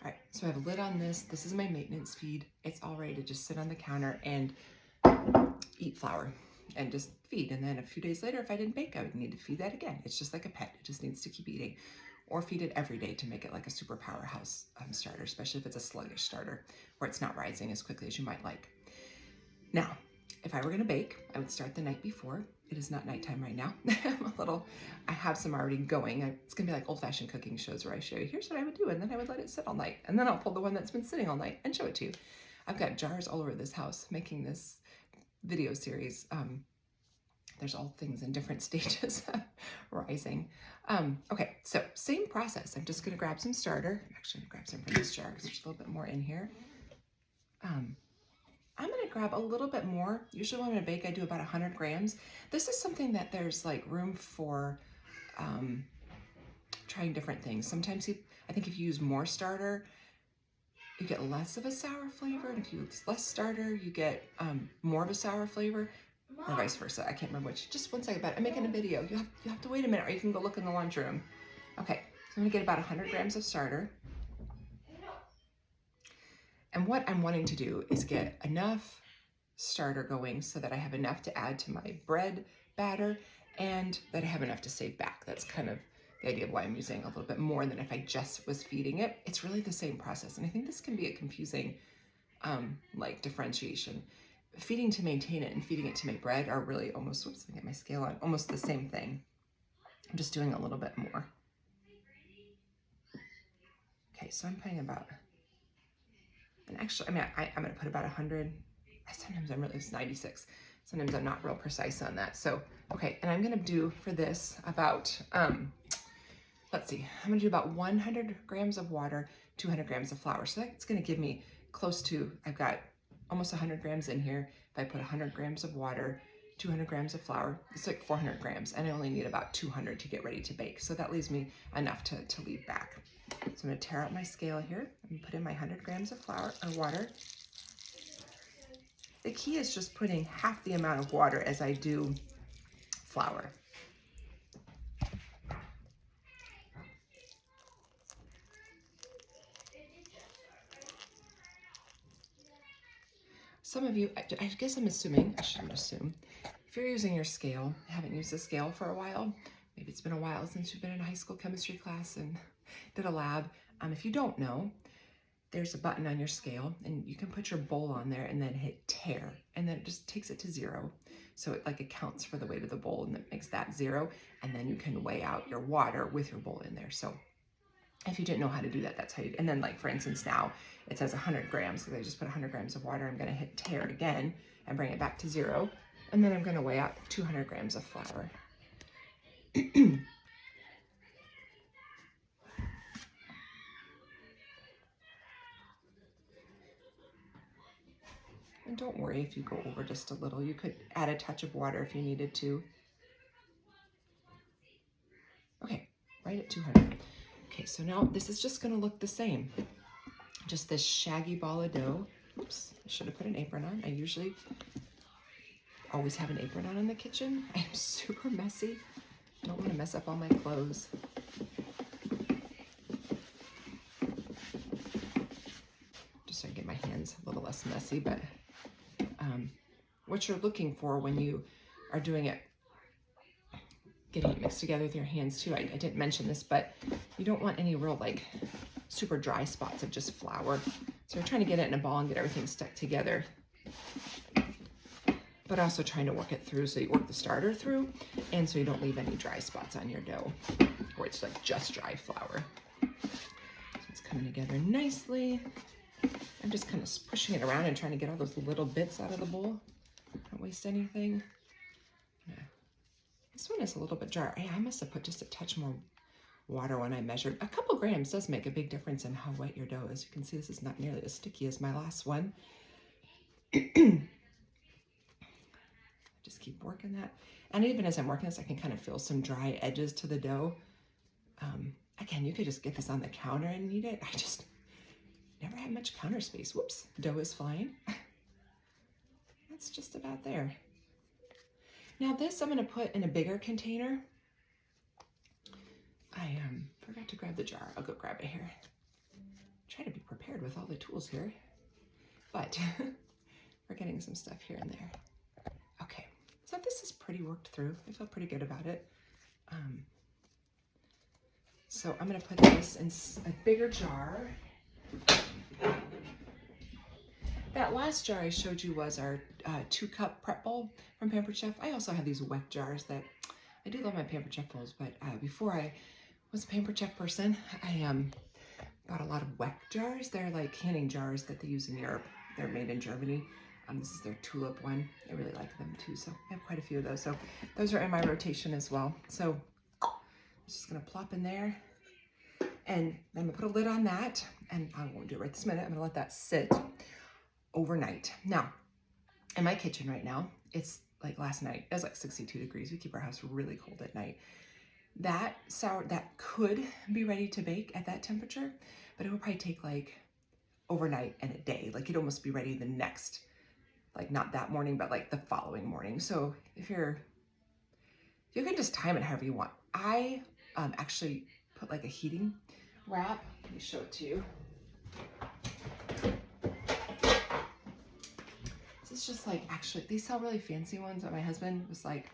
right, so I have a lid on this. This is my maintenance feed. It's all ready to just sit on the counter and eat flour and just feed. And then a few days later, if I didn't bake, I would need to feed that again. It's just like a pet. It just needs to keep eating, or feed it every day to make it like a super powerhouse starter, especially if it's a sluggish starter where it's not rising as quickly as you might like. Now, if I were gonna bake, I would start the night before. It is not nighttime right now. I have some already going. It's gonna be like old-fashioned cooking shows where I show you, here's what I would do, and then I would let it sit all night. And then I'll pull the one that's been sitting all night and show it to you. I've got jars all over this house making this video series. There's all things in different stages rising. Okay, so same process. I'm just gonna grab some starter. I'm actually gonna grab some from this jar because there's a little bit more in here. I'm gonna grab a little bit more. Usually when I'm gonna bake, I do about 100 grams. This is something that there's like room for trying different things. Sometimes I think if you use more starter, you get less of a sour flavor. And if you use less starter, you get more of a sour flavor, or vice versa. I can't remember which. Just one second, but I'm making a video. You have to wait a minute, or you can go look in the lunchroom. Okay, so I'm gonna get about 100 grams of starter. And what I'm wanting to do is get enough starter going so that I have enough to add to my bread batter and that I have enough to save back. That's kind of the idea of why I'm using a little bit more than if I just was feeding it. It's really the same process. And I think this can be a confusing like differentiation. Feeding to maintain it and feeding it to make bread are really almost, oops, let me get my scale on, almost the same thing. I'm just doing a little bit more. Okay, so I'm putting about, and actually, I mean, I'm gonna put about 100. Sometimes it's 96. Sometimes I'm not real precise on that. So, okay, and I'm gonna do for this about, let's see, I'm gonna do about 100 grams of water, 200 grams of flour. So that's gonna give me close to, I've got almost 100 grams in here. If I put 100 grams of water, 200 grams of flour, it's like 400 grams, and I only need about 200 to get ready to bake. So that leaves me enough to leave back. So I'm gonna tear out my scale here and put in my 100 grams of flour or water. The key is just putting half the amount of water as I do flour. Some of you, I guess I'm assuming, I shouldn't assume, if you're using your scale, haven't used a scale for a while, maybe it's been a while since you've been in a high school chemistry class and did a lab. If you don't know, there's a button on your scale and you can put your bowl on there and then hit tare, and then it just takes it to 0. So it like accounts for the weight of the bowl and it makes that 0, and then you can weigh out your water with your bowl in there. So if you didn't know how to do that, that's how you, and then like for instance now it says 100 grams because I just put 100 grams of water. I'm gonna hit tare again and bring it back to 0, and then I'm gonna weigh out 200 grams of flour. And don't worry if you go over just a little. You could add a touch of water if you needed to. Okay, right at 200. Okay, so now this is just gonna look the same. Just this shaggy ball of dough. Oops, I should have put an apron on. I usually always have an apron on in the kitchen. I am super messy. Don't wanna mess up all my clothes. Just so I can get my hands a little less messy, but what you're looking for when you are doing it, getting it mixed together with your hands too. I didn't mention this, but you don't want any real like super dry spots of just flour. So you're trying to get it in a ball and get everything stuck together, but also trying to work it through so you work the starter through, and so you don't leave any dry spots on your dough where it's like just dry flour. So it's coming together nicely. I'm just kind of pushing it around and trying to get all those little bits out of the bowl. Don't waste anything. Yeah. This one is a little bit dry. Yeah, I must have put just a touch more water when I measured. A couple grams does make a big difference in how wet your dough is. You can see this is not nearly as sticky as my last one. Just keep working that. And even as I'm working this, I can kind of feel some dry edges to the dough. Again, you could just get this on the counter and eat it. I just never had much counter space. Whoops, dough is flying. That's just about there. Now this I'm gonna put in a bigger container. I forgot to grab the jar. I'll go grab it here. try to be prepared with all the tools here, but we're getting some stuff here and there. Okay, so this is pretty worked through. I feel pretty good about it. So I'm gonna put this in a bigger jar. That last jar I showed you was our 2-cup prep bowl from Pampered Chef. I also have these wet jars that I do love my Pampered Chef bowls, but before I was a Pampered Chef person, I bought a lot of wet jars. They're like canning jars that they use in Europe. They're made in Germany. This is their tulip one. I really like them too, so I have quite a few of those. So those are in my rotation as well. So I'm just gonna plop in there, and I'm gonna put a lid on that, and I won't do it right this minute. I'm gonna let that sit overnight. Now, in my kitchen right now, it's like last night, it was like 62 degrees. We keep our house really cold at night. That could be ready to bake at that temperature, but it would probably take like overnight and a day. Like it'd almost be ready the next, like not that morning, but like the following morning. So if you can just time it however you want. I actually put like a heating wrap. Let me show it to you. It's just like, actually, they sell really fancy ones, but my husband was like,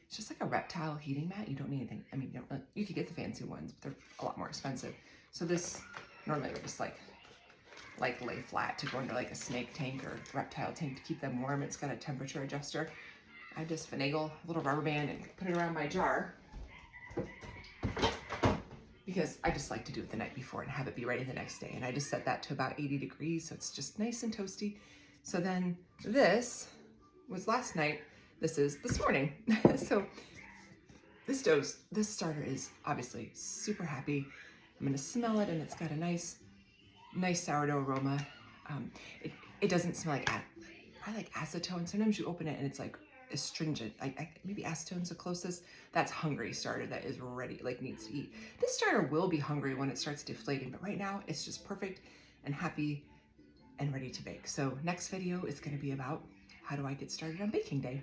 it's just like a reptile heating mat. You don't need anything. I mean, you could get the fancy ones, but they're a lot more expensive. So this normally would just like lay flat to go into like a snake tank or reptile tank to keep them warm. It's got a temperature adjuster. I just finagle a little rubber band and put it around my jar because I just like to do it the night before and have it be ready the next day. And I just set that to about 80 degrees, so it's just nice and toasty. So then this was last night. This is this morning. So this starter is obviously super happy. I'm gonna smell it, and it's got a nice sourdough aroma. It doesn't smell like, I like acetone. Sometimes you open it and it's like astringent. Maybe acetone's the closest. That's hungry starter that is ready, like needs to eat. This starter will be hungry when it starts deflating, but right now it's just perfect and happy and ready to bake. So next video is going to be about how do I get started on baking day.